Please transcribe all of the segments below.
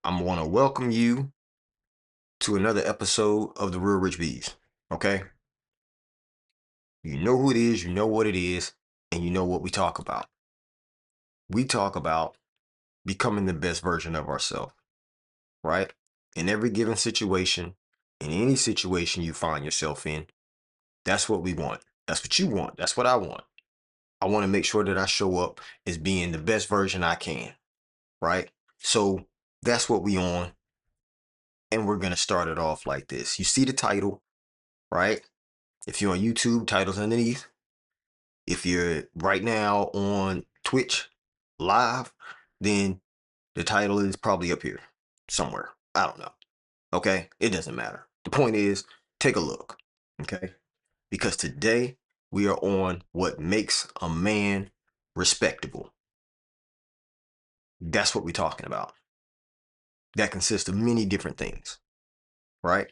I'm want to welcome you to another episode of the Real Rich Bees. Okay, you know who it is, you know what it is, and you know what we talk about. We talk about becoming the best version of ourselves, right? In every given situation, in any situation you find yourself in, that's what we want. That's what you want. That's what I want. I want to make sure that I show up as being the best version I can, right? So that's what we on, and we're gonna start it off like this. You see the title, right? If you're on YouTube, title's underneath. If you're right now on Twitch live, then the title is probably up here somewhere. I don't know. Okay? It doesn't matter. The point is, take a look. Okay? Because today we are on what makes a man respectable. That's what we're talking about. That consists of many different things, right?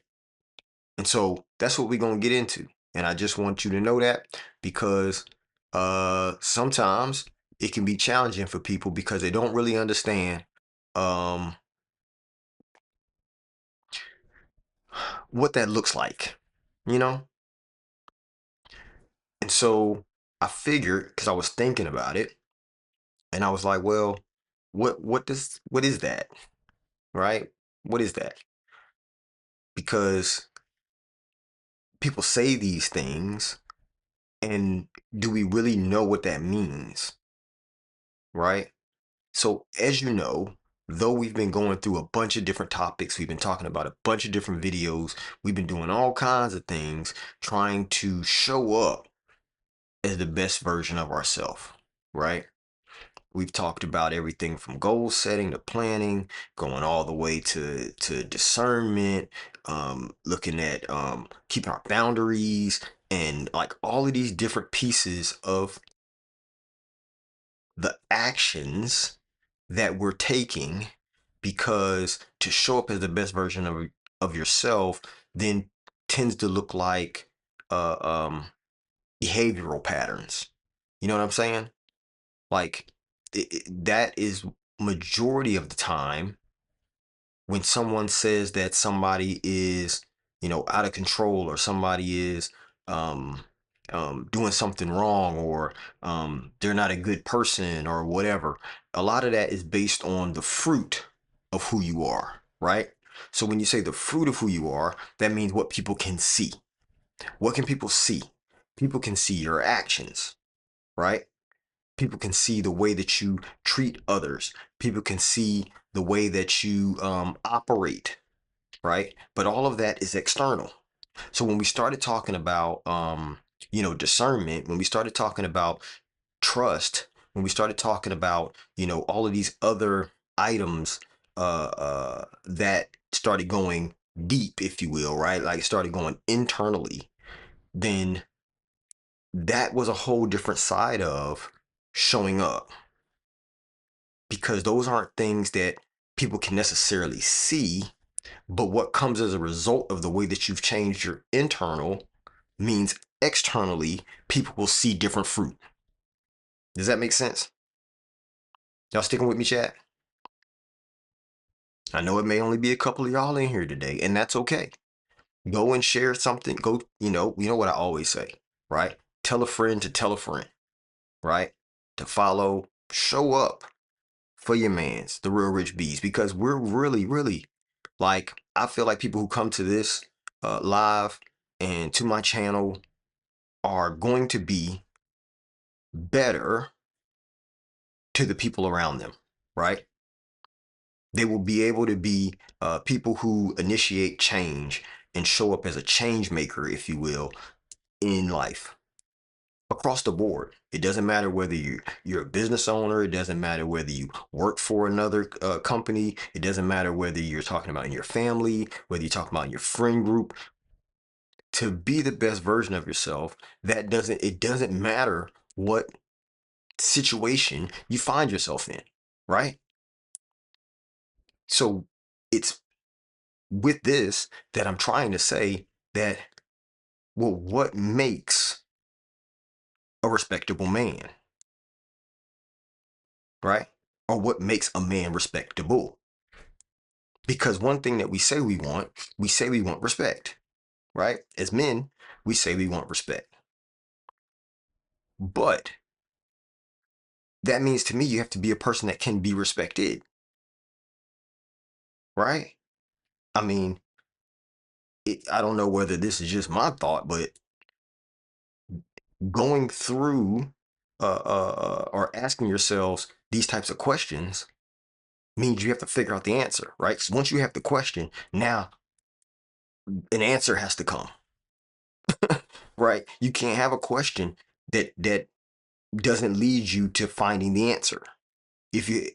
And so that's what we're going to get into. And I just want you to know that because sometimes it can be challenging for people because they don't really understand um what that looks like, you know? And so I figured, because I was thinking about it, and I was like, well, what is that? Right? What is that? Because people say these things, and do we really know what that means? Right? So, as you know, though we've been going through a bunch of different topics, we've been talking about a bunch of different videos, we've been doing all kinds of things trying to show up as the best version of ourselves, right? We've talked about everything from goal setting to planning, going all the way to discernment, looking at keeping our boundaries, and like all of these different pieces of the actions that we're taking, because to show up as the best version of yourself then tends to look like uh behavioral patterns. You know what I'm saying? Like that is majority of the time when someone says that somebody is, out of control, or somebody is um, doing something wrong, or they're not a good person, or whatever. A lot of that is based on the fruit of who you are, right? So when you say the fruit of who you are, that means what people can see. What can people see? People can see your actions, right? People can see the way that you treat others. People can see the way that you operate, right? But all of that is external. So when we started talking about, discernment, when we started talking about trust, when we started talking about, all of these other items that started going deep, if you will, right? Like started going internally, then that was a whole different side of showing up, because those aren't things that people can necessarily see. But what comes as a result of the way that you've changed your internal means externally people will see different fruit. Does that make sense? Y'all sticking with me, chat? I know it may only be a couple of y'all in here today, and that's okay. Go and share something. Go, you know what I always say, right? Tell a friend to tell a friend, right? To follow, show up for your mans, the Real Rich Bees, because we're really, really, like, I feel like people who come to this live and to my channel are going to be better to the people around them, right? They will be able to be people who initiate change and show up as a change maker, if you will, in life across the board. It doesn't matter whether you're a business owner. It doesn't matter whether you work for another company. It doesn't matter whether you're talking about in your family, whether you're talking about in your friend group. To be the best version of yourself, it doesn't matter what situation you find yourself in, right? So it's with this that I'm trying to say that, well, what makes a respectable man, right? Or what makes a man respectable? Because one thing that we say we want respect, right? As men, we say we want respect. But that means to me you have to be a person that can be respected, right? I mean, I don't know whether this is just my thought, but going through or asking yourselves these types of questions means you have to figure out the answer, right? So once you have the question, now an answer has to come, right? You can't have a question that doesn't lead you to finding the answer. If you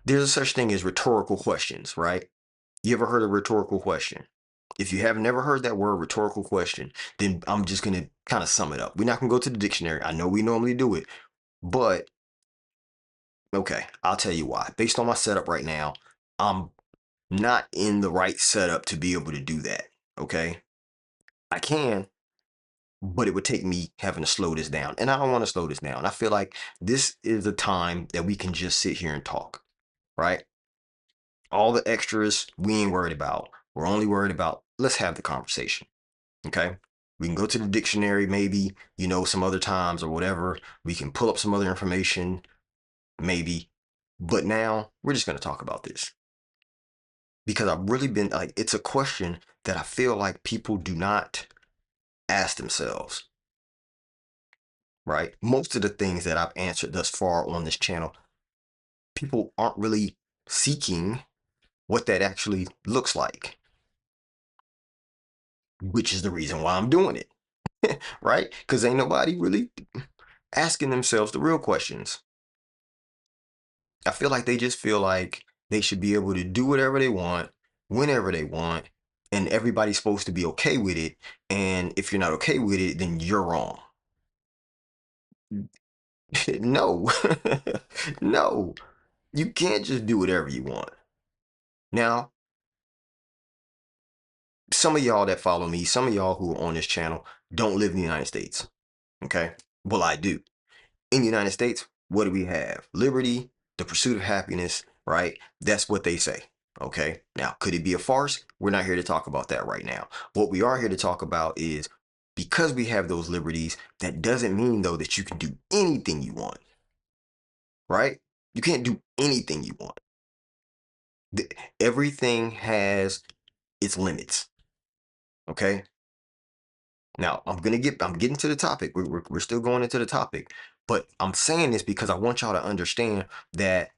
There's a such thing as rhetorical questions, right? You ever heard a rhetorical question? If you have never heard that word rhetorical question, then I'm just going to kind of sum it up. We're not going to go to the dictionary. I know we normally do it, but okay, I'll tell you why. Based on my setup right now, I'm not in the right setup to be able to do that. Okay. I can, but it would take me having to slow this down. And I don't want to slow this down. I feel like this is a time that we can just sit here and talk, right? All the extras we ain't worried about. We're only worried about let's have the conversation. Okay. We can go to the dictionary, maybe, some other times or whatever. We can pull up some other information, maybe. But now we're just going to talk about this because I've really been like, it's a question that I feel like people do not ask themselves, right? Most of the things that I've answered thus far on this channel, people aren't really seeking what that actually looks like, which is the reason why I'm doing it, right? Because ain't nobody really asking themselves the real questions. I feel like they just feel like they should be able to do whatever they want, whenever they want, and everybody's supposed to be okay with it. And if you're not okay with it, then you're wrong. No, no, you can't just do whatever you want. Now, some of y'all that follow me, some of y'all who are on this channel don't live in the United States. Okay. Well, I do. In the United States, what do we have? Liberty, the pursuit of happiness, right? That's what they say. Okay. Now, could it be a farce? We're not here to talk about that right now. What we are here to talk about is because we have those liberties, that doesn't mean, though, that you can do anything you want, right? You can't do anything you want. Everything has its limits. Okay. Now, I'm getting to the topic. We're still going into the topic, but I'm saying this because I want y'all to understand that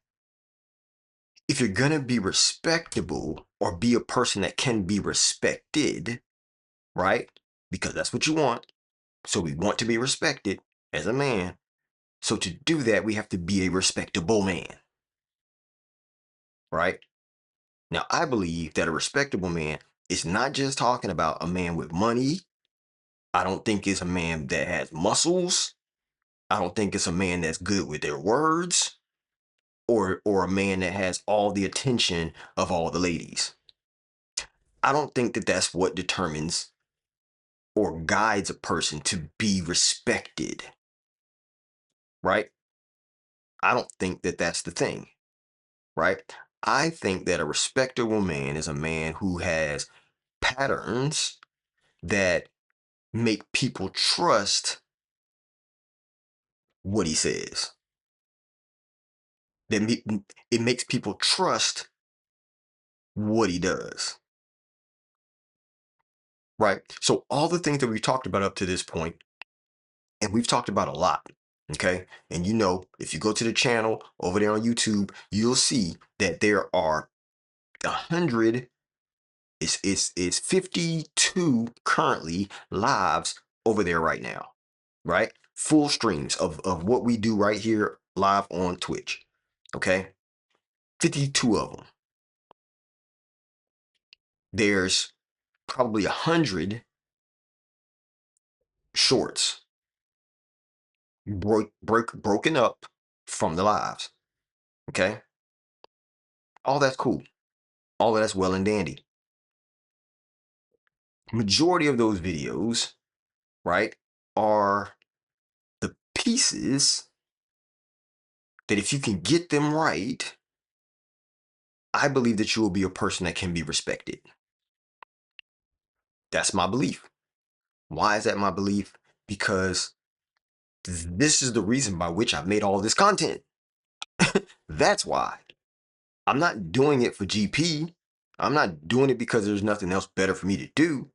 if you're going to be respectable or be a person that can be respected, right? Because that's what you want. So we want to be respected as a man. So to do that, we have to be a respectable man, right? Now, I believe that a respectable man is not just talking about a man with money. I don't think it's a man that has muscles. I don't think it's a man that's good with their words or a man that has all the attention of all the ladies. I don't think that that's what determines or guides a person to be respected, right? I don't think that that's the thing, right? I think that a respectable man is a man who has patterns that make people trust what he says. It makes people trust what he does, right? So all the things that we talked about up to this point, and we've talked about a lot, okay? And if you go to the channel over there on YouTube, you'll see that there are 100, it's 52 currently lives over there right now, right? Full streams of what we do right here live on Twitch, okay? 52 of them. There's probably 100 shorts broken up from the lives, okay? All that's cool. All of that's well and dandy. Majority of those videos, right, are the pieces that if you can get them right, I believe that you will be a person that can be respected. That's my belief. Why is that my belief? Because this is the reason by which I've made all this content. That's why. I'm not doing it for GP. I'm not doing it because there's nothing else better for me to do.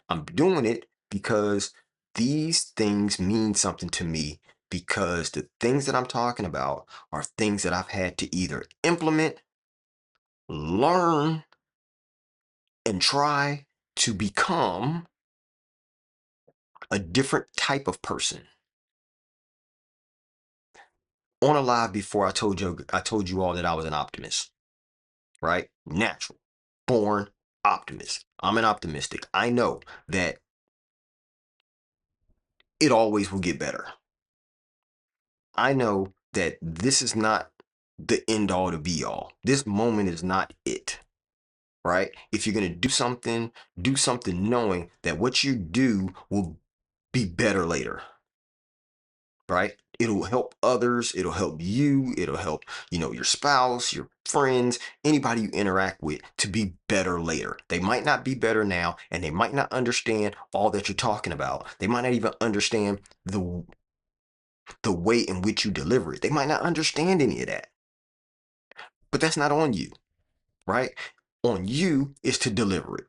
I'm doing it because these things mean something to me, because the things that I'm talking about are things that I've had to either implement, learn, and try to become a different type of person. On a live before, I told you all that I was an optimist, right? Natural, born optimist. I'm an optimistic. I know that it always will get better. I know that this is not the end all to be all. This moment is not it, right? If you're going to do something knowing that what you do will be better later, right? It'll help others, it'll help you, it'll help, your spouse, your friends, anybody you interact with to be better later. They might not be better now, and they might not understand all that you're talking about. They might not even understand the way in which you deliver it. They might not understand any of that. But that's not on you, right? On you is to deliver it,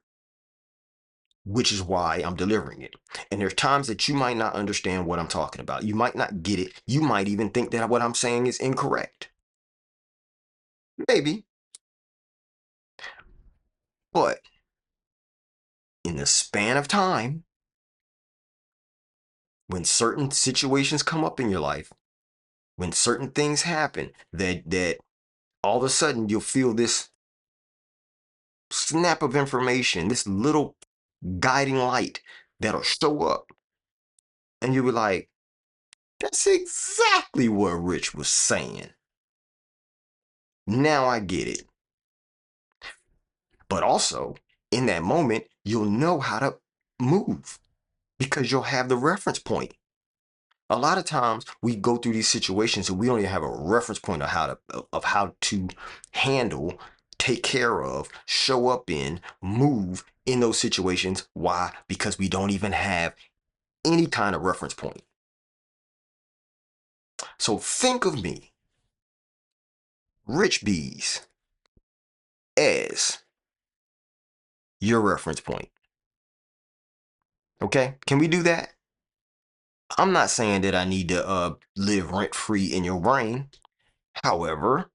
which is why I'm delivering it. And there's times that you might not understand what I'm talking about. You might not get it. You might even think that what I'm saying is incorrect. Maybe. But in the span of time, when certain situations come up in your life, when certain things happen, that all of a sudden you'll feel this snap of information, this little guiding light that'll show up, and you'll be like, that's exactly what Rich was saying. Now I get it. But also, in that moment, you'll know how to move because you'll have the reference point. A lot of times we go through these situations and we don't even have a reference point of how to handle, take care of, show up in, move in those situations. Why? Because we don't even have any kind of reference point. So think of me, Rich Bees, as your reference point. Okay? Can we do that? I'm not saying that I need to live rent free in your brain. However,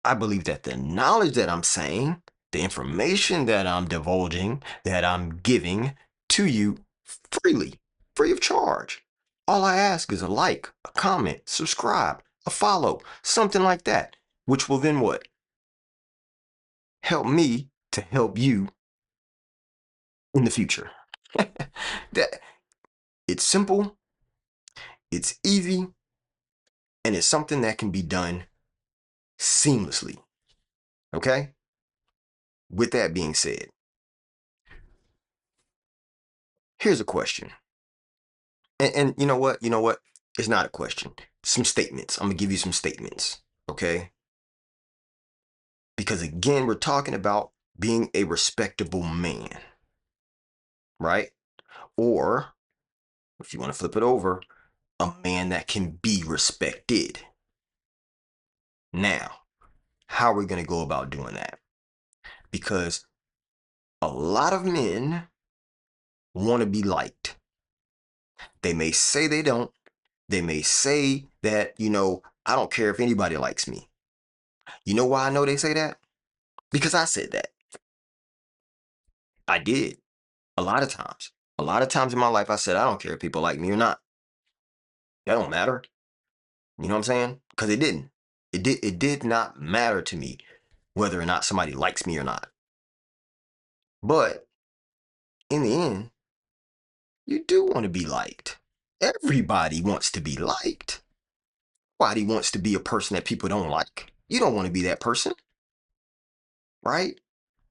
I believe that the knowledge that I'm saying, the information that I'm divulging, that I'm giving to you freely, free of charge. All I ask is a like, a comment, subscribe, a follow, something like that, which will then what? Help me to help you in the future. That it's simple, it's easy, and it's something that can be done seamlessly. Okay? With that being said, here's a question. And you know what? You know what? It's not a question. Some statements. I'm going to give you some statements. Okay? Because again, we're talking about being a respectable man, right? Or if you want to flip it over, a man that can be respected. Now, how are we going to go about doing that? Because a lot of men want to be liked. They may say they don't. They may say that, I don't care if anybody likes me. You know why I know they say that? Because I said that. I did a lot of times. A lot of times in my life, I said, I don't care if people like me or not. That don't matter. You know what I'm saying? Because it didn't. It did not matter to me whether or not somebody likes me or not. But in the end, you do want to be liked. Everybody wants to be liked. Nobody wants to be a person that people don't like. You don't want to be that person, right?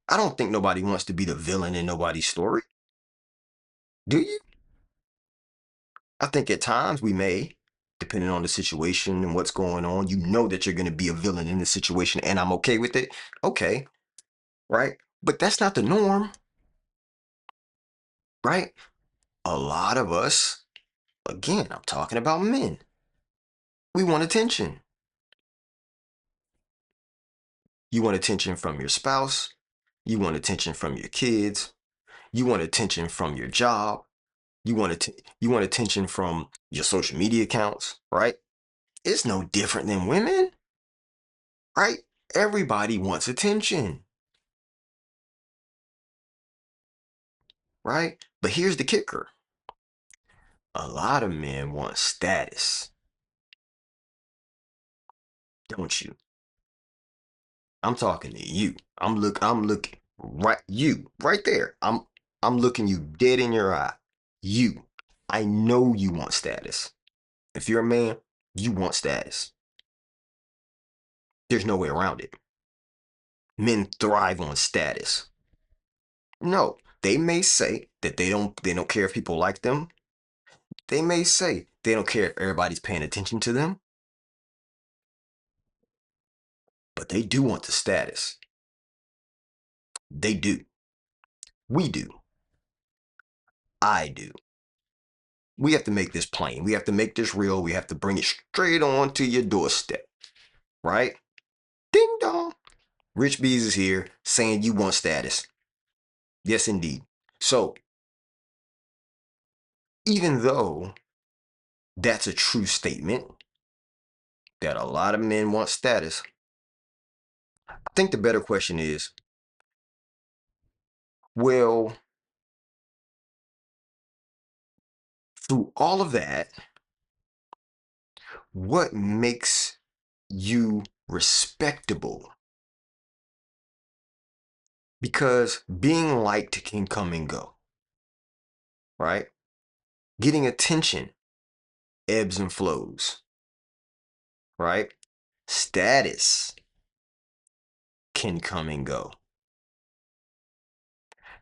I don't think nobody wants to be the villain in nobody's story. Do you? I think at times we may. depending on the situation and what's going on. You know that you're going to be a villain in this situation, and I'm okay with it. Okay, right? But that's not the norm, right? A lot of us, again, I'm talking about men, we want attention. You want attention from your spouse, you want attention from your kids, you want attention from your job, you want attention from your social media accounts, right? It's no different than women, right? Everybody wants attention, right? But here's the kicker. A lot of men want status, don't you? I'm talking to you. I'm looking right you right there. I'm looking you dead in your eye. You. I know you want status. If you're a man, you want status. There's no way around it. Men thrive on status. No, they may say that they don't care if people like them. They may say they don't care if everybody's paying attention to them, but they do want the status. They do. We do. I do. We have to make this plain. We have to make this real. We have to bring it straight on to your doorstep, right? Ding dong. Rich Bees is here saying you want status. Yes, indeed. So, even though that's a true statement that a lot of men want status, I think the better question is, well, through all of that, what makes you respectable? Because being liked can come and go, right? Getting attention ebbs and flows, right? Status can come and go.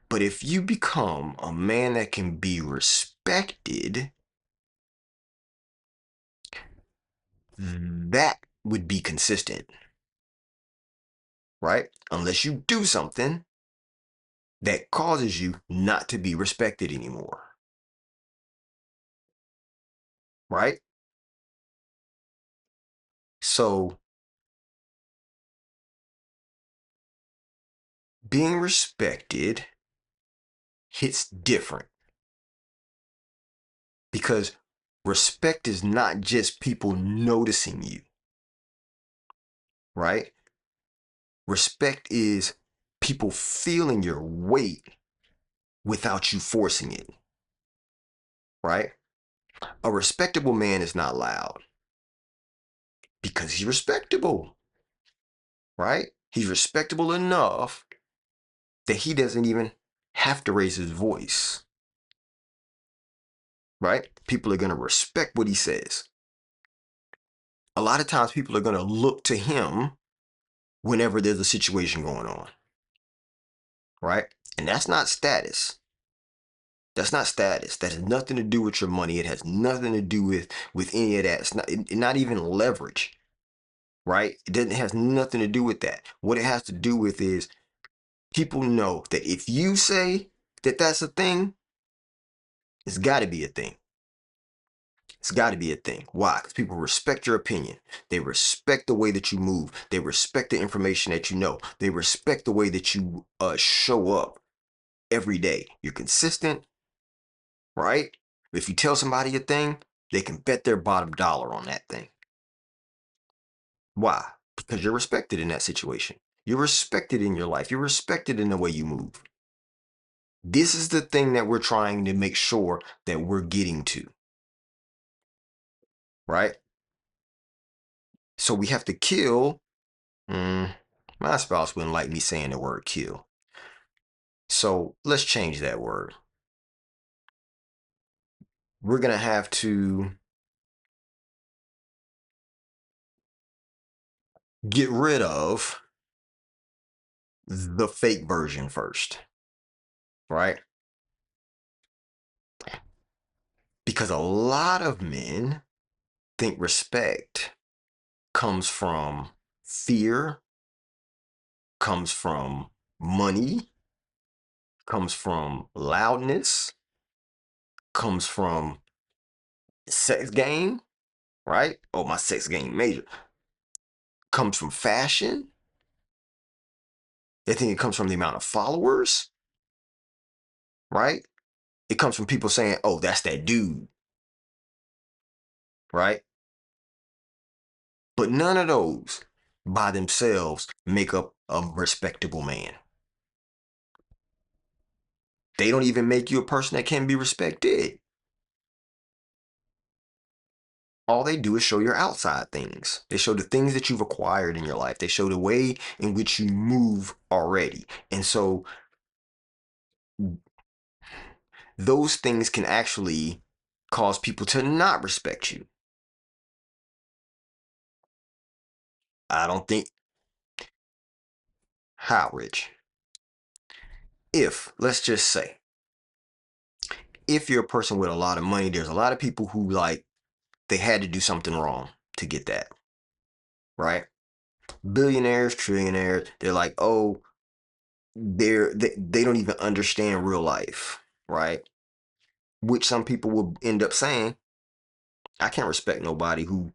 But if you become a man that can be respected, that would be consistent, right? Unless you do something that causes you not to be respected anymore, right? So being respected hits different because respect is not just people noticing you, right? Respect is people feeling your weight without you forcing it, right? A respectable man is not loud because he's respectable, right? He's respectable enough that he doesn't even have to raise his voice, right? People are going to respect what he says. A lot of times people are going to look to him whenever there's a situation going on, right? And that's not status. That's not status. That has nothing to do with your money. It has nothing to do with any of that. Not even leverage, right? It has nothing to do with that. What it has to do with is people know that if you say that that's a thing, it's got to be a thing. It's got to be a thing. Why? Because people respect your opinion. They respect the way that you move. They respect the information that you know. They respect the way that you show up every day. You're consistent, right? If you tell somebody a thing, they can bet their bottom dollar on that thing. Why? Because you're respected in that situation. You're respected in your life. You're respected in the way you move. This is the thing that we're trying to make sure that we're getting to, right? So we have to kill. My spouse wouldn't like me saying the word kill. So let's change that word. We're going to have to get rid of the fake version first, right? Because a lot of men think respect comes from fear, comes from money, comes from loudness, comes from sex game, right? Oh, my sex game major. Comes from fashion. They think it comes from the amount of followers, right? It comes from people saying, oh, that's that dude, right? But none of those by themselves make up a respectable man. They don't even make you a person that can be respected. All they do is show your outside things. They show the things that you've acquired in your life. They show the way in which you move already. And so those things can actually cause people to not respect you. I don't think how rich. If, let's just say, if you're a person with a lot of money, there's a lot of people who like they had to do something wrong to get that, right? Billionaires, trillionaires, they're like, oh, they don't even understand real life, right? Which some people will end up saying, I can't respect nobody who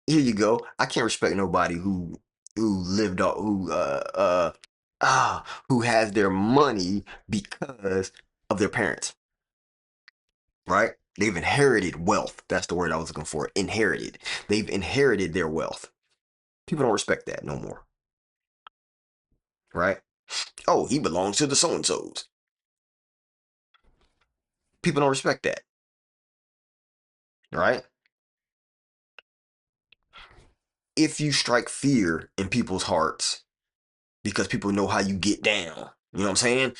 here you go. I can't respect nobody who lived off who has their money because of their parents, right? They've inherited wealth. That's the word I was looking for. Inherited. They've inherited their wealth. People don't respect that no more, right? Oh, he belongs to the so and so's. People don't respect that, right? If you strike fear in people's hearts because people know how you get down, you know what I'm saying?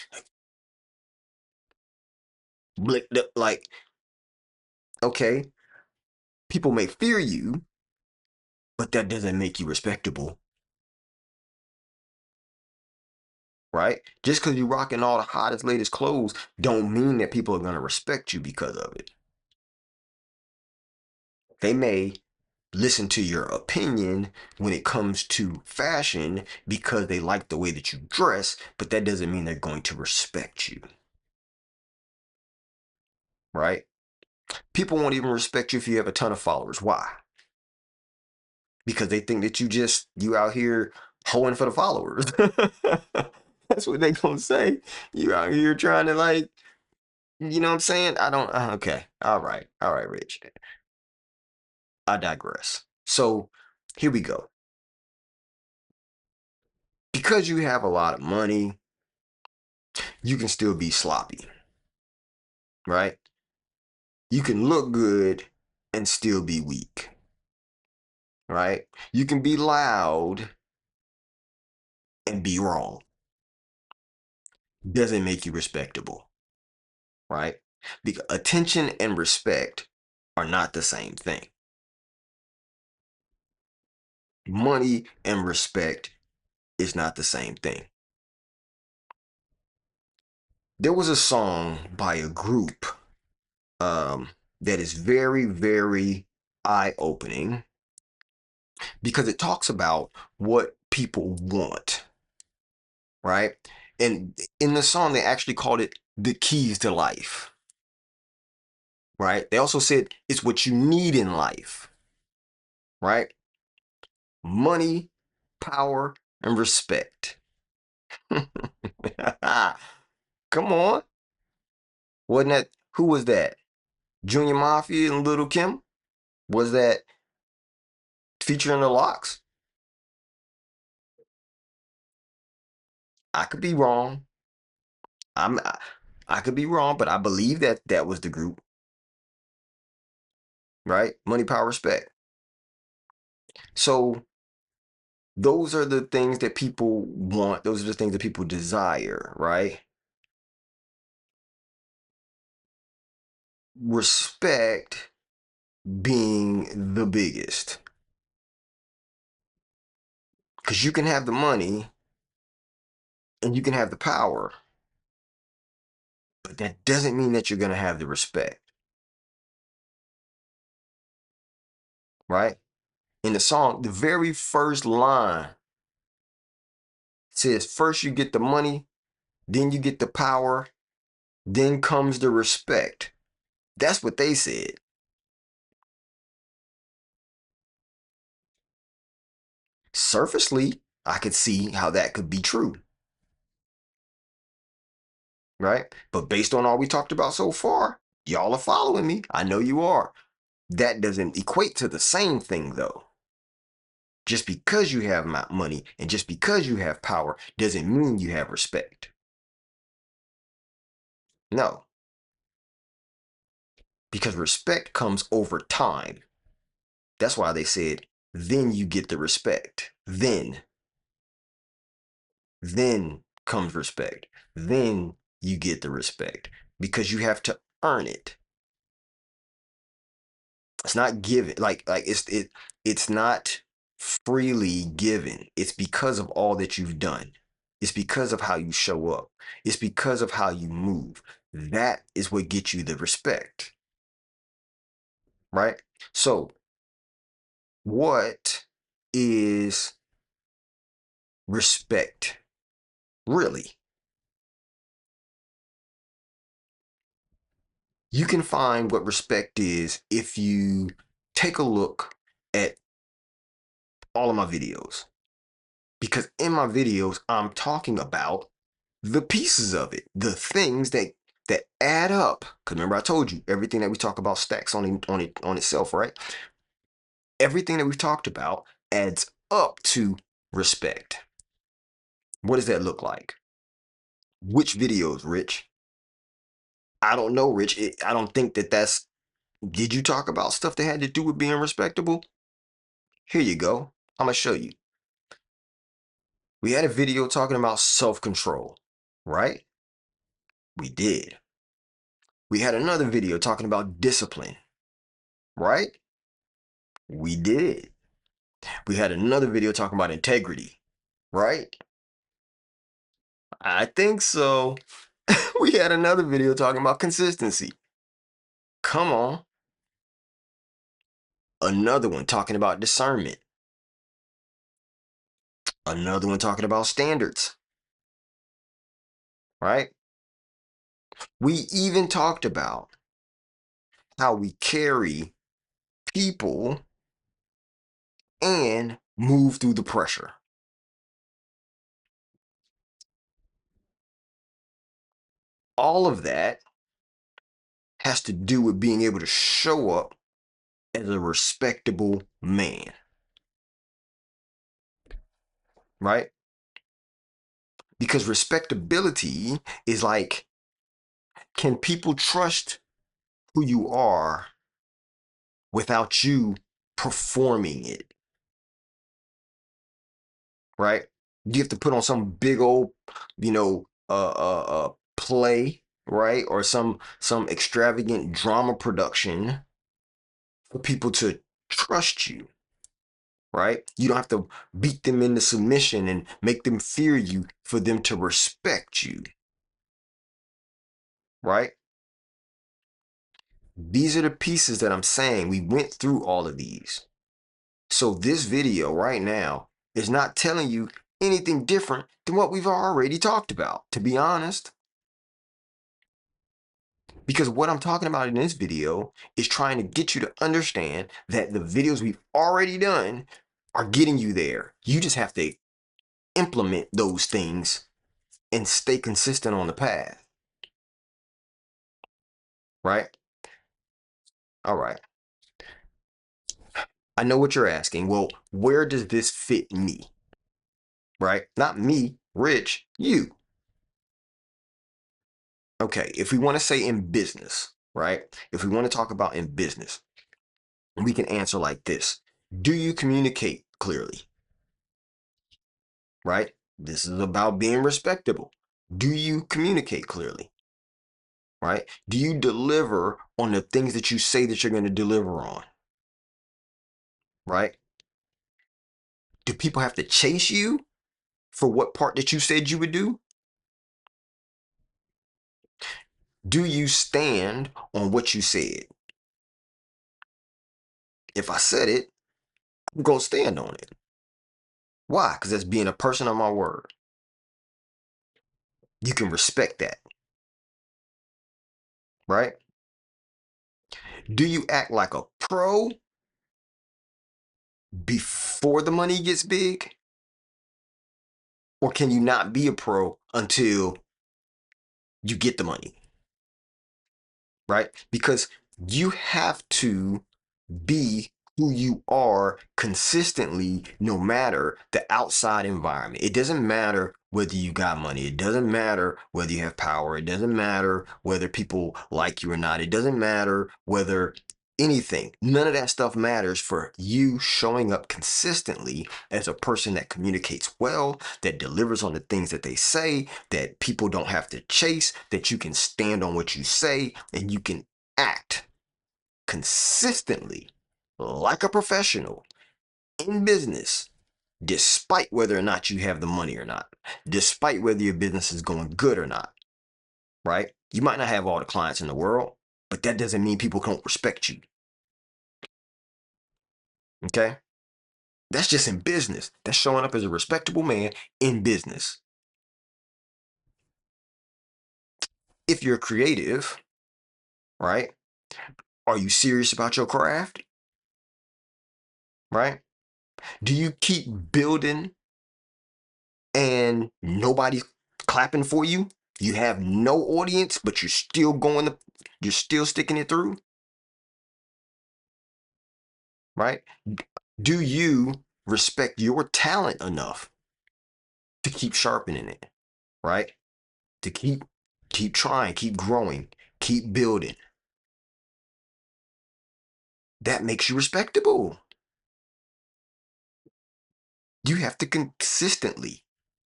Like, okay, people may fear you, but that doesn't make you respectable, right? Just because you're rocking all the hottest, latest clothes, don't mean that people are gonna respect you because of it. They may listen to your opinion when it comes to fashion because they like the way that you dress, but that doesn't mean they're going to respect you, right? People won't even respect you if you have a ton of followers. Why? Because they think that you out here hoeing for the followers. That's what they gonna say. You out here trying to like, you know what I'm saying? I don't. Okay. All right, Rich. I digress. So here we go. Because you have a lot of money, you can still be sloppy, right? You can look good and still be weak, right? You can be loud and be wrong. Doesn't make you respectable, right? Because attention and respect are not the same thing. Money and respect is not the same thing. There was a song by a group that is very, very eye opening because it talks about what people want, right? And in the song, they actually called it the keys to life, right? They also said it's what you need in life, right? Money, power, and respect. Come on. Wasn't that, who was that? Junior Mafia and Little Kim? Was that featuring the Locks? I could be wrong. I'm I could be wrong, but I believe that that was the group, right? Money, power, respect. So those are the things that people want. Those are the things that people desire, right? Respect being the biggest. Because you can have the money and you can have the power, but that doesn't mean that you're going to have the respect. right? In the song, the very first line says, first you get the money, then you get the power, then comes the respect. That's what they said. Surfacely, I could see how that could be true, right? But based on all we talked about so far, y'all are following me. I know you are. That doesn't equate to the same thing, though. Just because you have money and just because you have power doesn't mean you have respect. No, because respect comes over time. That's why they said, then you get the respect. Then comes respect. Then you get the respect because you have to earn it. It's not given. It's not freely given. It's because of all that you've done. It's because of how you show up. It's because of how you move. That is what gets you the respect, right? So, what is respect really? You can find what respect is if you take a look at all of my videos. Because in my videos, I'm talking about the pieces of it, the things that add up. Because remember, I told you everything that we talk about stacks on itself, right? Everything that we've talked about adds up to respect. What does that look like? Which videos, Rich? I don't know, Rich. I don't think that's. Did you talk about stuff that had to do with being respectable? Here you go. I'm gonna show you. We had a video talking about self-control, right? We did. We had another video talking about discipline, right? We did. We had another video talking about integrity, right? I think so. We had another video talking about consistency. Come on. Another one talking about discernment. Another one talking about standards, right? We even talked about how we carry people and move through the pressure. All of that has to do with being able to show up as a respectable man, right? Because respectability is like, can people trust who you are without you performing it, right? You have to put on some big old, play, right? Or some extravagant drama production for people to trust you, right? You don't have to beat them into submission and make them fear you for them to respect you, right? These are the pieces that I'm saying. We went through all of these. So this video right now is not telling you anything different than what we've already talked about, to be honest. Because what I'm talking about in this video is trying to get you to understand that the videos we've already done are getting you there. You just have to implement those things and stay consistent on the path, right? All right. I know what you're asking. Well, where does this fit me? Right? Not me, Rich, you. Okay, if we want to say in business, right? If we want to talk about in business, we can answer like this. Do you communicate clearly? Right? This is about being respectable. Do you communicate clearly? Right? Do you deliver on the things that you say that you're going to deliver on? Right? Do people have to chase you for what part that you said you would do? Do you stand on what you said? If I said it, I'm going to stand on it. Why? Because that's being a person of my word. You can respect that, right? Do you act like a pro before the money gets big? Or can you not be a pro until you get the money, right? Because you have to be who you are consistently, no matter the outside environment. It doesn't matter whether you got money. It doesn't matter whether you have power. It doesn't matter whether people like you or not. It doesn't matter whether anything. None of that stuff matters for you showing up consistently as a person that communicates well, that delivers on the things that they say, that people don't have to chase, that you can stand on what you say, and you can act consistently like a professional in business, despite whether or not you have the money or not, despite whether your business is going good or not, right? You might not have all the clients in the world, but that doesn't mean people don't respect you. Okay? That's just in business. That's showing up as a respectable man in business. If you're creative, right? Are you serious about your craft? Right? Do you keep building and nobody's clapping for you? You have no audience, but you're still sticking it through, right? Do you respect your talent enough to keep sharpening it, right? To keep trying, keep growing, keep building. That makes you respectable. You have to consistently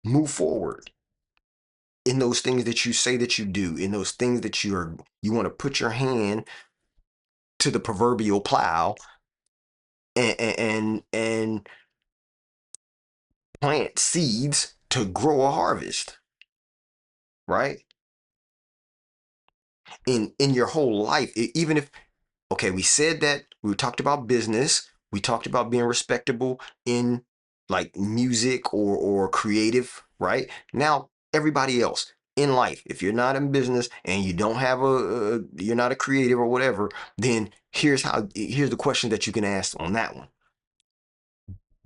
move forward in those things that you say that you do, in those things that you want to put your hand to the proverbial plow and plant seeds to grow a harvest, right? In your whole life, even if, okay, we said that we talked about business, we talked about being respectable in like music or creative, right? Now everybody else in life, if you're not in business and you don't have you're not a creative or whatever, then here's the question that you can ask on that one.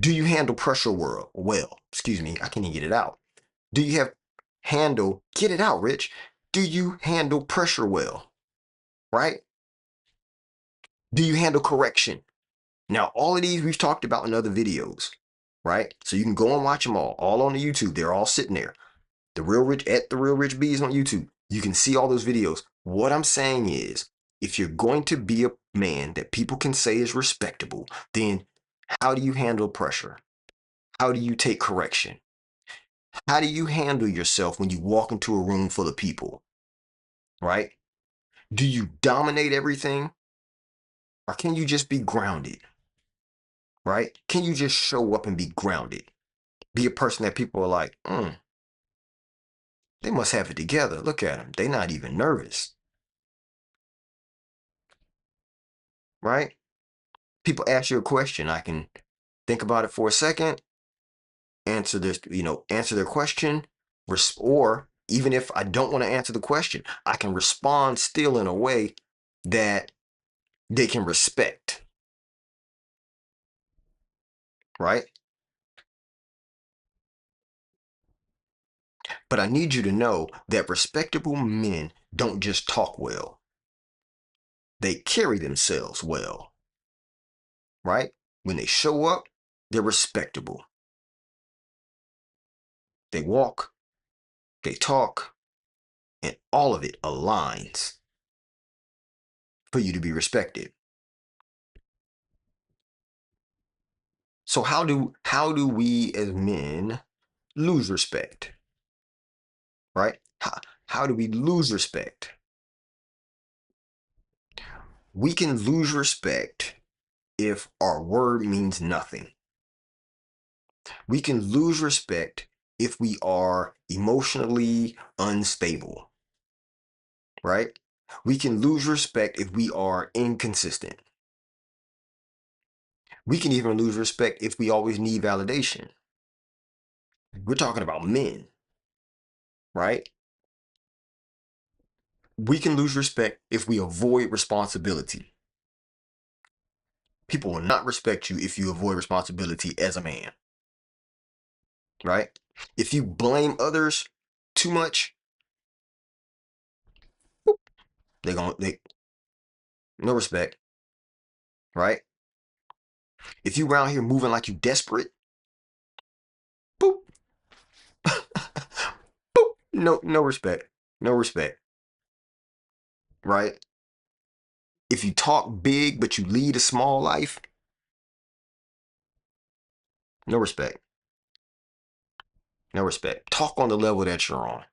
Do you handle pressure well? Excuse me, I can't even get it out. Do you have get it out, Rich? Do you handle pressure well? Right? Do you handle correction? Now, all of these we've talked about in other videos, right? So you can go and watch them all on the YouTube. They're all sitting there. The Real Rich B's on YouTube. You can see all those videos. What I'm saying is, if you're going to be a man that people can say is respectable, then how do you handle pressure? How do you take correction? How do you handle yourself when you walk into a room full of people, right? Do you dominate everything or can you just be grounded, right? Can you just show up and be grounded? Be a person that people are like, they must have it together. Look at them. They're not even nervous, right? People ask you a question. I can think about it for a second, answer this, answer their question, or even if I don't want to answer the question, I can respond still in a way that they can respect, right? But I need you to know that respectable men don't just talk well, they carry themselves well, right? When they show up, they're respectable. They walk, they talk, and all of it aligns for you to be respected. So how do we as men lose respect, right? How do we lose respect? We can lose respect if our word means nothing. We can lose respect if we are emotionally unstable, right? We can lose respect if we are inconsistent. We can even lose respect if we always need validation. We're talking about men, right? We can lose respect if we avoid responsibility. People will not respect you if you avoid responsibility as a man, right? If you blame others too much, they no respect, right? If you around here moving like you desperate, boop, boop, no respect, no respect, right? If you talk big but you lead a small life, no respect, no respect. Talk on the level that you're on,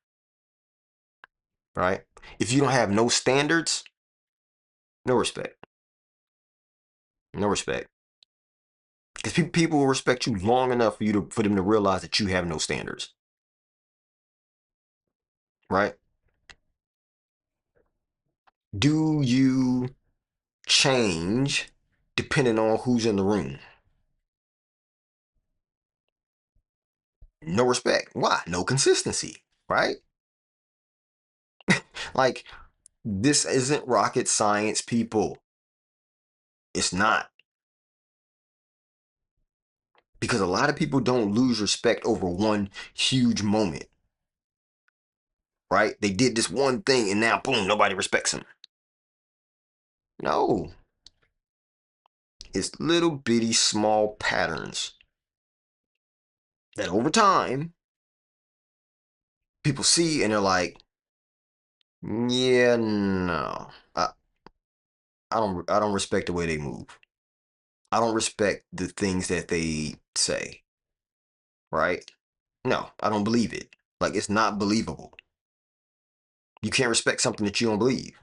right? If you don't have no standards, no respect, no respect. Because people will respect you long enough for them to realize that you have no standards, right? Do you change depending on who's in the room? No respect. Why? No consistency, right? Like, this isn't rocket science, people. It's not. Because a lot of people don't lose respect over one huge moment, right? They did this one thing and now, boom, nobody respects them. No, it's little bitty small patterns that over time people see and they're like, yeah, no, I don't respect the way they move. I don't respect the things that they say, right? No, I don't believe it. Like, it's not believable. You can't respect something that you don't believe,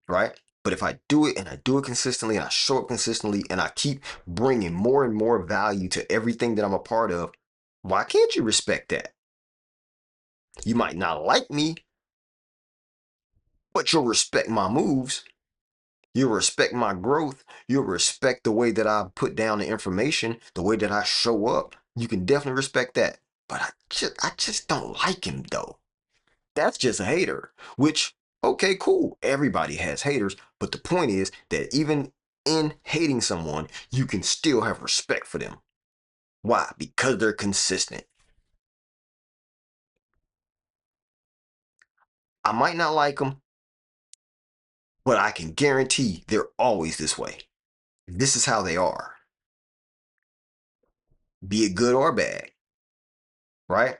right? But if I do it and I do it consistently and I show up consistently and I keep bringing more and more value to everything that I'm a part of, why can't you respect that? You might not like me, but you'll respect my moves. You'll respect my growth. You'll respect the way that I put down the information, the way that I show up. You can definitely respect that. But I just don't like him though. That's just a hater, which, okay, cool. Everybody has haters. But the point is that even in hating someone, you can still have respect for them. Why? Because they're consistent. I might not like them, but I can guarantee they're always this way. This is how they are, be it good or bad, right?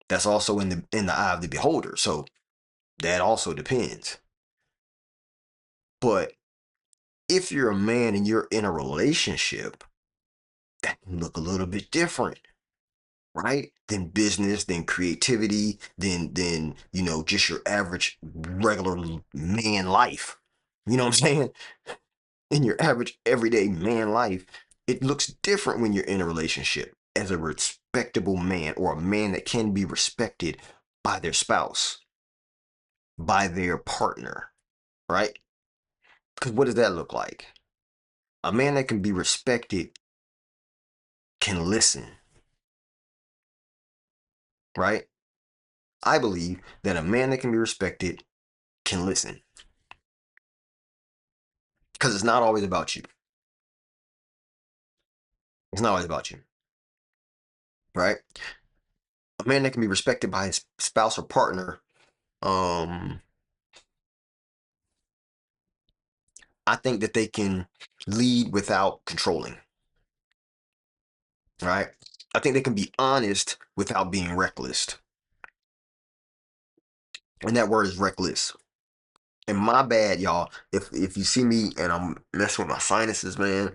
That's also in the eye of the beholder. So that also depends. But if you're a man and you're in a relationship, that can look a little bit different, right? Than business, than creativity, than just your average regular man life. You know what I'm saying? In your average everyday man life, it looks different when you're in a relationship as a respectable man or a man that can be respected by their spouse, by their partner, right? Because what does that look like? A man that can be respected can listen, right? I believe that a man that can be respected can listen because it's not always about you. It's not always about you, right? A man that can be respected by his spouse or partner, um, I think that they can lead without controlling, right? I think they can be honest without being reckless. And that word is reckless. And my bad, y'all, if you see me and I'm messing with my sinuses, man,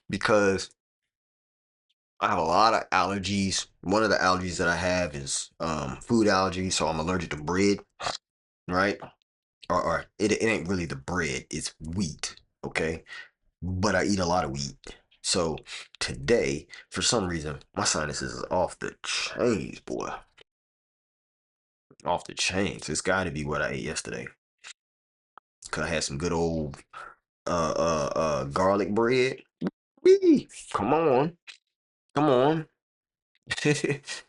because I have a lot of allergies. One of the allergies that I have is food allergy, so I'm allergic to bread, right? Or it ain't really the bread, it's wheat, okay? But I eat a lot of wheat. So today, for some reason, my sinuses is off the chains, boy. Off the chains. It's got to be what I ate yesterday. Because I had some good old garlic bread. Wee, come on, come on.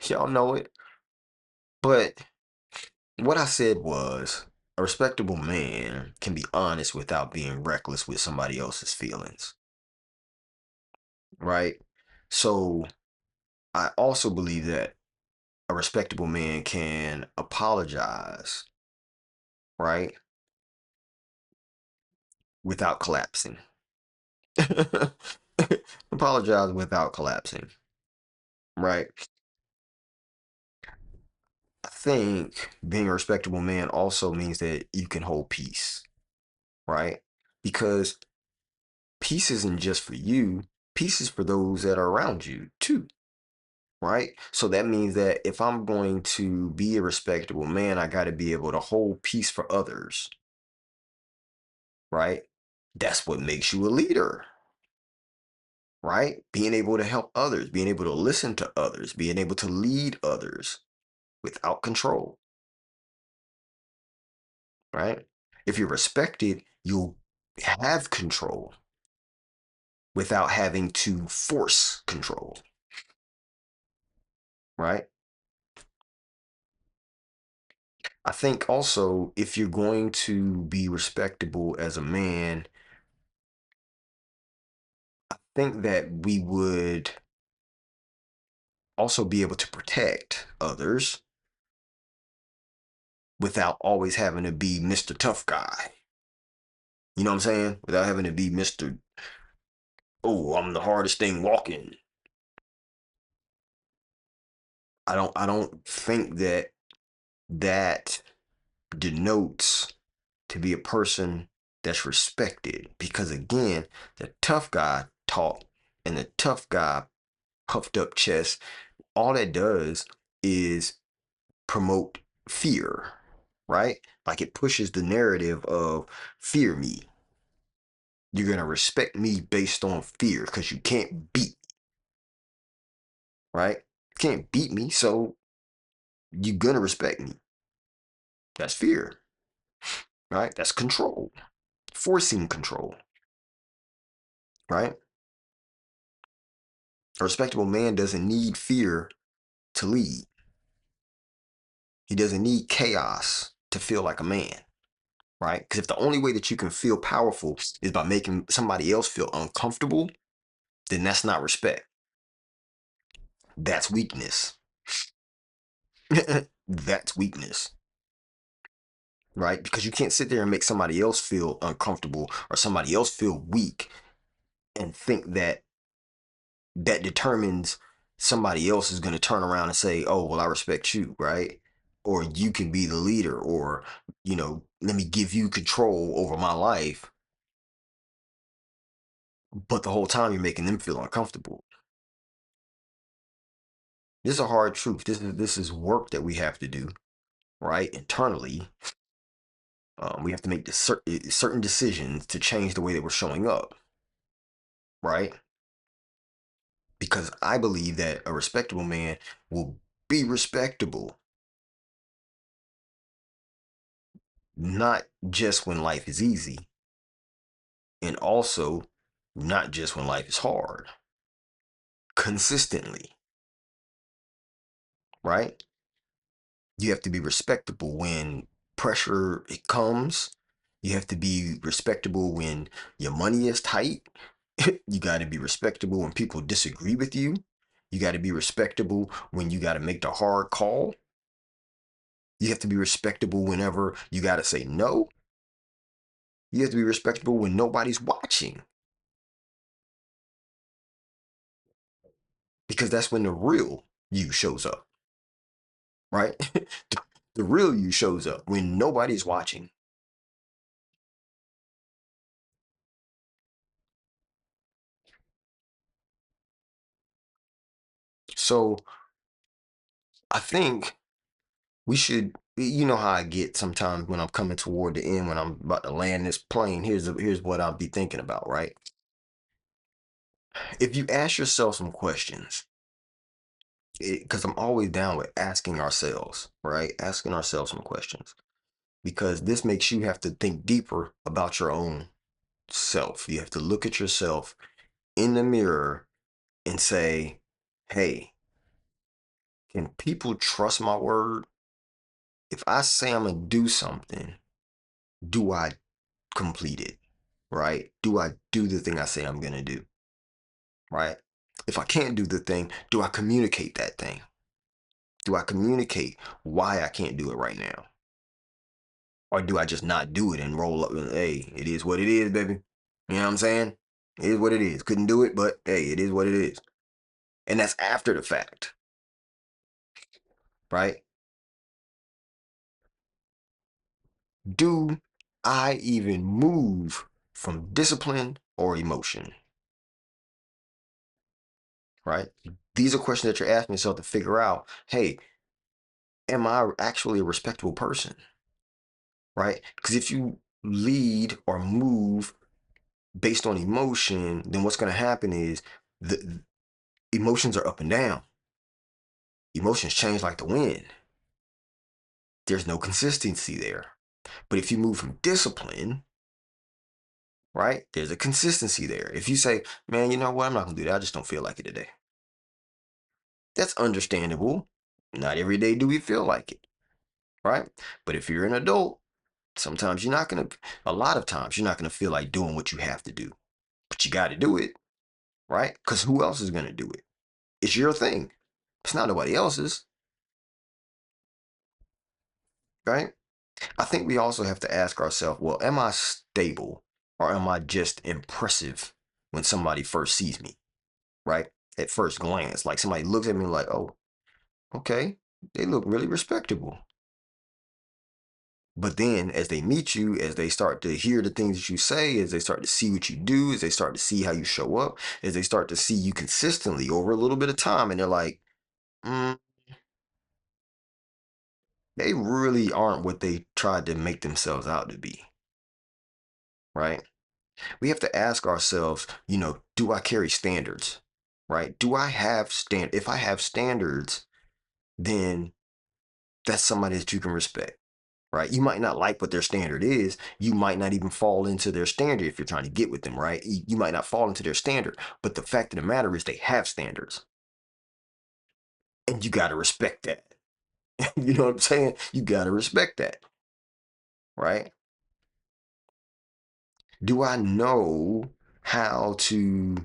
Y'all know it. But what I said was a respectable man can be honest without being reckless with somebody else's feelings, right? So I also believe that a respectable man can apologize, right? Without collapsing. Apologize without collapsing, right? I think being a respectable man also means that you can hold peace, right? Because peace isn't just for you, peace is for those that are around you too, right? So that means that if I'm going to be a respectable man, I got to be able to hold peace for others, right? That's what makes you a leader, right? Being able to help others, being able to listen to others, being able to lead others without control, right? If you're respected, you'll have control without having to force control, right? I think also if you're going to be respectable as a man, I think that we would also be able to protect others without always having to be Mr. Tough Guy. You know what I'm saying? Without having to be Mr. Oh, I'm the hardest thing walking. I don't think that that denotes to be a person that's respected because again, the tough guy talk and the tough guy puffed up chest, all that does is promote fear, right? Like it pushes the narrative of fear me. You're gonna respect me based on fear because you can't beat, right? You can't beat me, so you're gonna respect me. That's fear, right? That's control, forcing control, right? A respectable man doesn't need fear to lead. He doesn't need chaos to feel like a man, right? Because if the only way that you can feel powerful is by making somebody else feel uncomfortable, then that's not respect. That's weakness. That's weakness, right? Because you can't sit there and make somebody else feel uncomfortable or somebody else feel weak and think that that determines somebody else is going to turn around and say, oh, well, I respect you, right? Or you can be the leader, or, let me give you control over my life. But the whole time you're making them feel uncomfortable. This is a hard truth. This is work that we have to do, right? Internally, we have to make certain decisions to change the way that we're showing up, right? Because I believe that a respectable man will be respectable, not just when life is easy, and also not just when life is hard, consistently, right? You have to be respectable when pressure it comes. You have to be respectable when your money is tight. You got to be respectable when people disagree with you. You got to be respectable when you got to make the hard call. You have to be respectable whenever you got to say no. You have to be respectable when nobody's watching because that's when the real you shows up, right? The real you shows up when nobody's watching. So I think we should, you know how I get sometimes when I'm coming toward the end, when I'm about to land this plane. Here's what I'll be thinking about, right? If you ask yourself some questions, because I'm always down with asking ourselves, right? Asking ourselves some questions because this makes you have to think deeper about your own. self. You have to look at yourself in the mirror and say, hey, can people trust my word? If I say I'm going to do something, do I complete it? Right? Do I do the thing I say I'm going to do? Right? If I can't do the thing, do I communicate that thing? Do I communicate why I can't do it right now? Or do I just not do it and roll up and, hey, it is what it is, baby? You know what I'm saying? It is what it is. Couldn't do it, but hey, it is what it is. And that's after the fact, right? Do I even move from discipline or emotion? Right? These are questions that you're asking yourself to figure out, hey, am I actually a respectable person? Right? Because if you lead or move based on emotion, then what's going to happen is the emotions are up and down. Emotions change like the wind. There's no consistency there. But if you move from discipline, right, there's a consistency there. If you say, man, you know what, I'm not going to do that. I just don't feel like it today. That's understandable. Not every day do we feel like it, right? But if you're an adult, sometimes you're not going to, a lot of times, you're not going to feel like doing what you have to do. But you got to do it, right? Because who else is going to do it? It's your thing. It's not nobody else's, right? I think we also have to ask ourselves, well, am I stable or am I just impressive when somebody first sees me, right? At first glance, like somebody looks at me like, oh, okay, they look really respectable. But then as they meet you, as they start to hear the things that you say, as they start to see what you do, as they start to see how you show up, as they start to see you consistently over a little bit of time, and they're like, mm, they really aren't what they tried to make themselves out to be, right? We have to ask ourselves, do I carry standards, right? Do I have if I have standards, then that's somebody that you can respect, right? You might not like what their standard is. You might not even fall into their standard if you're trying to get with them, right? You might not fall into their standard, but the fact of the matter is they have standards and you got to respect that. You know what I'm saying? You got to respect that, right? Do I know how to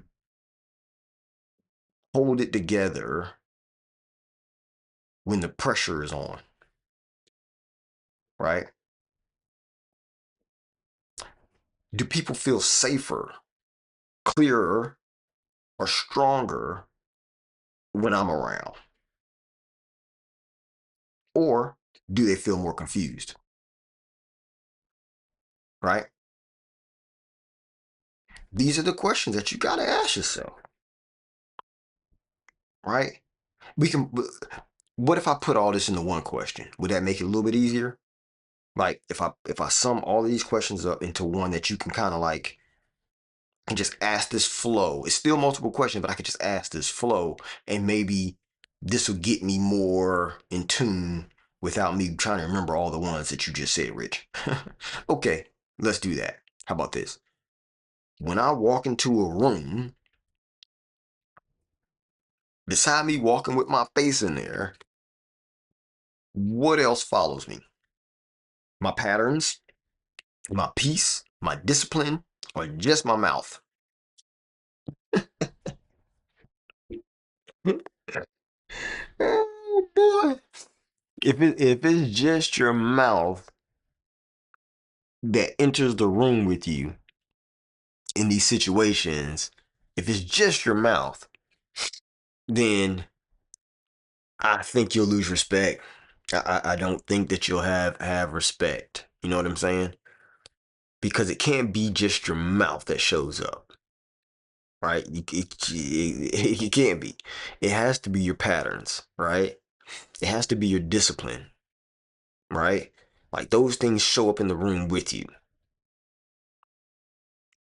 hold it together when the pressure is on, right? Do people feel safer, clearer, or stronger when I'm around? Or do they feel more confused, right? These are the questions that you got to ask yourself, right? We can, what if I put all this into one question? Would that make it a little bit easier? Like if I sum all of these questions up into one that you can kind of like and just ask this flow. It's still multiple questions, but I could just ask this flow and maybe this will get me more in tune without me trying to remember all the ones that you just said, Rich. Okay, let's do that. How about this? When I walk into a room, beside me walking with my face in there, what else follows me? My patterns, my peace, my discipline, or just my mouth? Oh boy. If it's just your mouth that enters the room with you in these situations, if it's just your mouth, then I think you'll lose respect. I don't think that you'll have respect. You know what I'm saying? Because it can't be just your mouth that shows up, right? It can't be. It has to be your patterns, right? It has to be your discipline, right? Like those things show up in the room with you.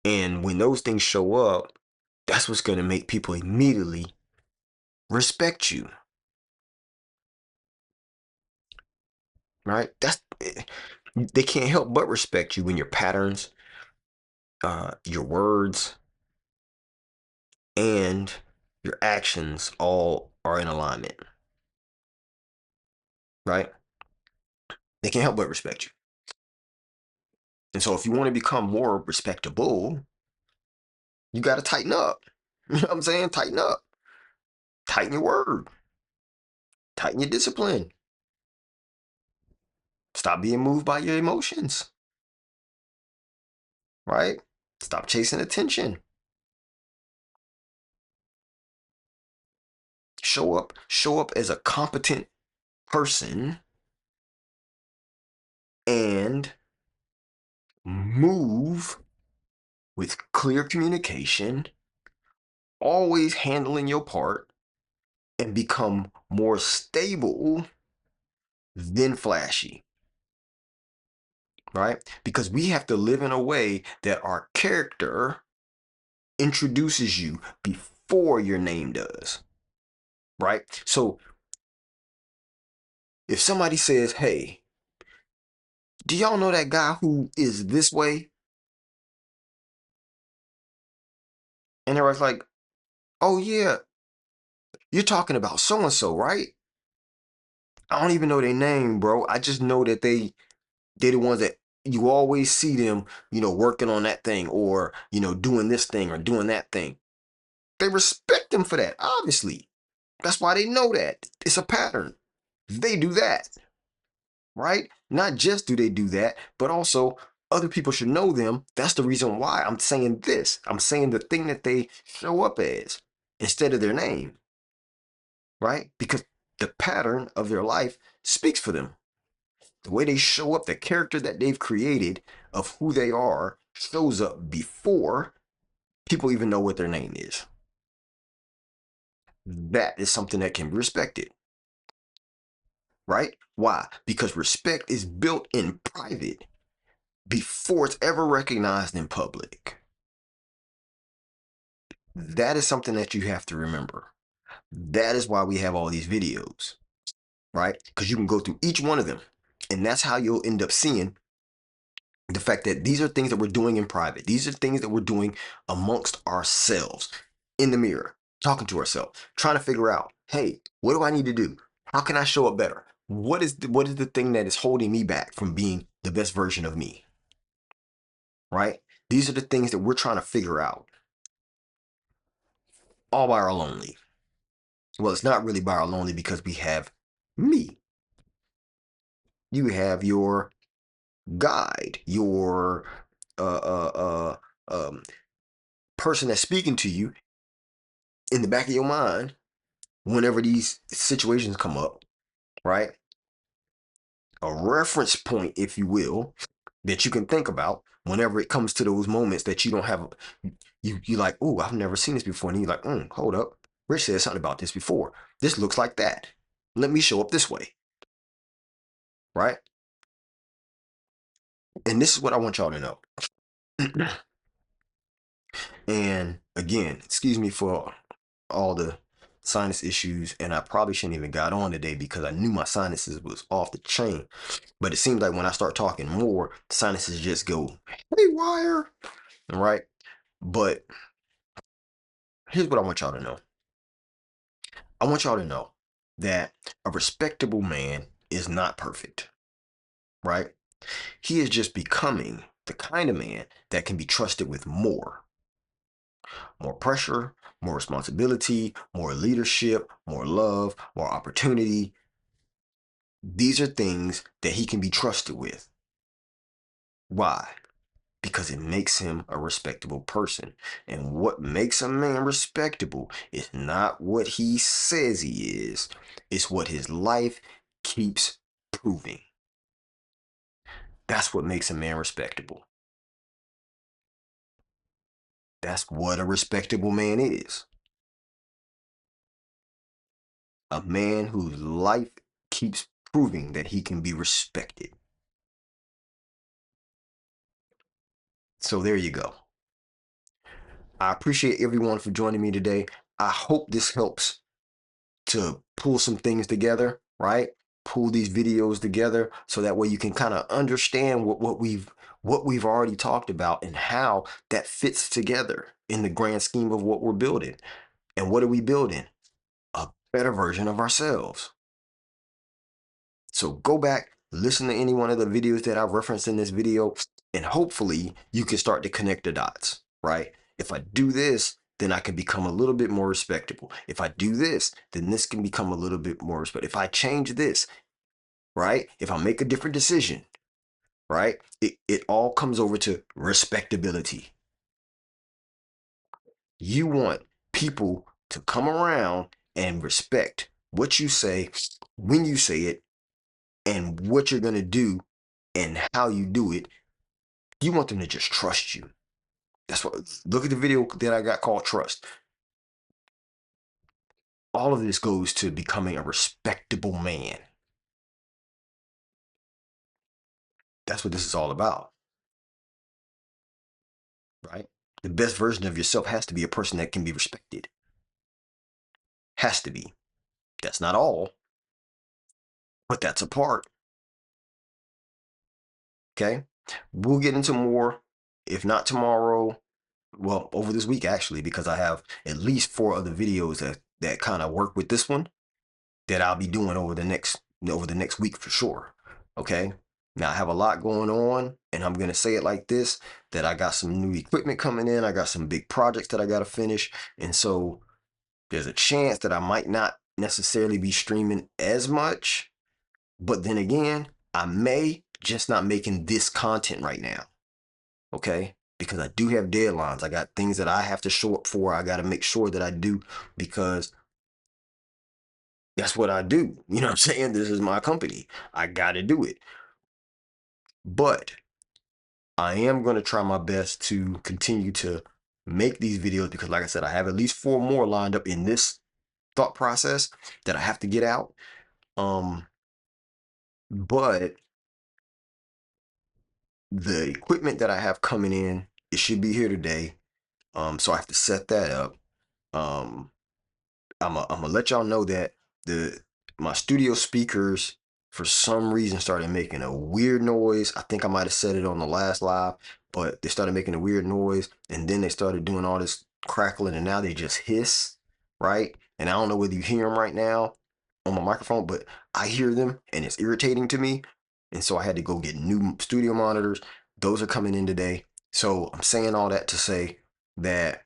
And when those things show up, that's what's going to make people immediately respect you, right? They can't help but respect you when your patterns your words, and your actions all are in alignment, right? They can't help but respect you. And so if you want to become more respectable, you got to tighten up. You know what I'm saying? Tighten up. Tighten your word. Tighten your discipline. Stop being moved by your emotions, right? Stop chasing attention. Show up as a competent person and move with clear communication, always handling your part, and become more stable than flashy, right? Because we have to live in a way that our character introduces you before your name does, right? So if somebody says, hey, do y'all know that guy who is this way? And everybody's like, oh yeah, you're talking about so and so, right? I don't even know their name, bro. I just know that they're the ones that you always see them, working on that thing or, doing this thing or doing that thing. They respect them for that, obviously. That's why they know that. It's a pattern. They do that, right? Not just do they do that, but also other people should know them. That's the reason why I'm saying this. I'm saying the thing that they show up as instead of their name, right? Because the pattern of their life speaks for them. The way they show up, the character that they've created of who they are shows up before people even know what their name is. That is something that can be respected, right? Why? Because respect is built in private before it's ever recognized in public. That is something that you have to remember. That is why we have all these videos, right? Because you can go through each one of them, and that's how you'll end up seeing the fact that these are things that we're doing in private. These are things that we're doing amongst ourselves in the mirror, talking to ourselves, trying to figure out, hey, what do I need to do? How can I show up better? What is the thing that is holding me back from being the best version of me? Right? These are the things that we're trying to figure out all by our lonely. Well, it's not really by our lonely because we have me. You have your guide, your uh, uh, person that's speaking to you in the back of your mind whenever these situations come up, right? A reference point, if you will, that you can think about whenever it comes to those moments that you don't have. You like, oh, I've never seen this before, and you're like, hold up, Rich said something about this before. This looks like that. Let me show up this way, right? And this is what I want y'all to know. And again, excuse me for all the sinus issues, and I probably shouldn't even got on today because I knew my sinuses was off the chain. But it seems like when I start talking more, sinuses just go haywire, right? But here's what I want y'all to know. I want y'all to know that a respectable man is not perfect, right? He is just becoming the kind of man that can be trusted with more pressure, more responsibility, more leadership, more love, more opportunity. These are things that he can be trusted with. Why? Because it makes him a respectable person. And what makes a man respectable is not what he says he is, it's what his life keeps proving. That's what makes a man respectable. That's what a respectable man is. A man whose life keeps proving that he can be respected. So there you go. I appreciate everyone for joining me today. I hope this helps to pull some things together, right? pull these videos together so that way you can kind of understand what we've already talked about and how that fits together in the grand scheme of what we're building. And what are we building? A better version of ourselves. So go back, listen to any one of the videos that I referenced in this video, and hopefully you can start to connect the dots, right? If I do this, then I can become a little bit more respectable. If I do this, then this can become a little bit more respectable. If I change this, right? If I make a different decision, right? It all comes over to respectability. You want people to come around and respect what you say, when you say it, and what you're going to do and how you do it. You want them to just trust you. That's what, look at the video that I got called Trust. All of this goes to becoming a respectable man. That's what this is all about, right? The best version of yourself has to be a person that can be respected. Has to be. That's not all, but that's a part. Okay. We'll get into more, if not tomorrow, well, over this week actually, because I have at least 4 other videos that kind of work with this one that I'll be doing over the next week for sure. Okay. Now I have a lot going on, and I'm gonna say it like this: that I got some new equipment coming in, I got some big projects that I gotta finish, and so there's a chance that I might not necessarily be streaming as much, but then again, I may just not making this content right now. Okay. Because I do have deadlines. I got things that I have to show up for. I got to make sure that I do, because that's what I do. You know what I'm saying? This is my company. I got to do it. But I am going to try my best to continue to make these videos, because like I said, I have at least 4 more lined up in this thought process that I have to get out. But the equipment that I have coming in, it should be here today. So I have to set that up. Um, I'm gonna let y'all know that the my studio speakers for some reason started making a weird noise. I think I might have said it on the last live, but they started making a weird noise, and then they started doing all this crackling, and now they just hiss, right? And I don't know whether you hear them right now on my microphone, but I hear them, and it's irritating to me. And so I had to go get new studio monitors. Those are coming in today. So I'm saying all that to say that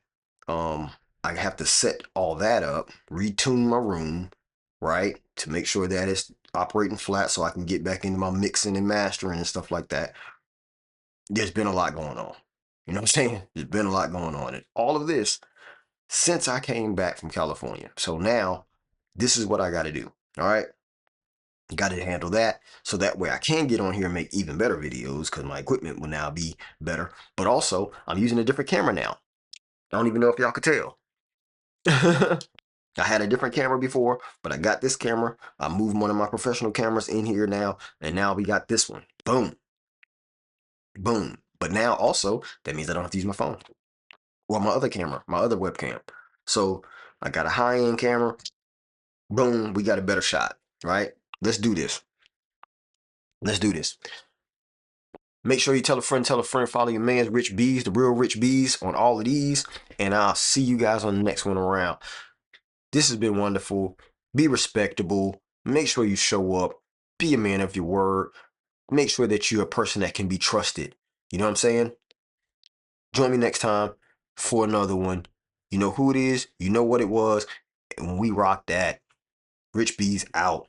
um I have to set all that up, retune my room, right, to make sure that it's operating flat so I can get back into my mixing and mastering and stuff like that. There's been a lot going on. You know what I'm saying? There's been a lot going on. And all of this since I came back from California. So now this is what I got to do. All right. Got to handle that so that way I can get on here and make even better videos, because my equipment will now be better. But also, I'm using a different camera now. I don't even know if y'all could tell. I had a different camera before, but I got this camera. I moved one of my professional cameras in here now, and now we got this one. Boom. Boom. But now also, that means I don't have to use my phone or my other camera, my other webcam. So I got a high-end camera. Boom, we got a better shot, right? Let's do this. Let's do this. Make sure you tell a friend, follow your man's Rich B's, the real Rich B's, on all of these, and I'll see you guys on the next one around. This has been wonderful. Be respectable. Make sure you show up. Be a man of your word. Make sure that you're a person that can be trusted. You know what I'm saying? Join me next time for another one. You know who it is. You know what it was. And we rock that. Rich B's out.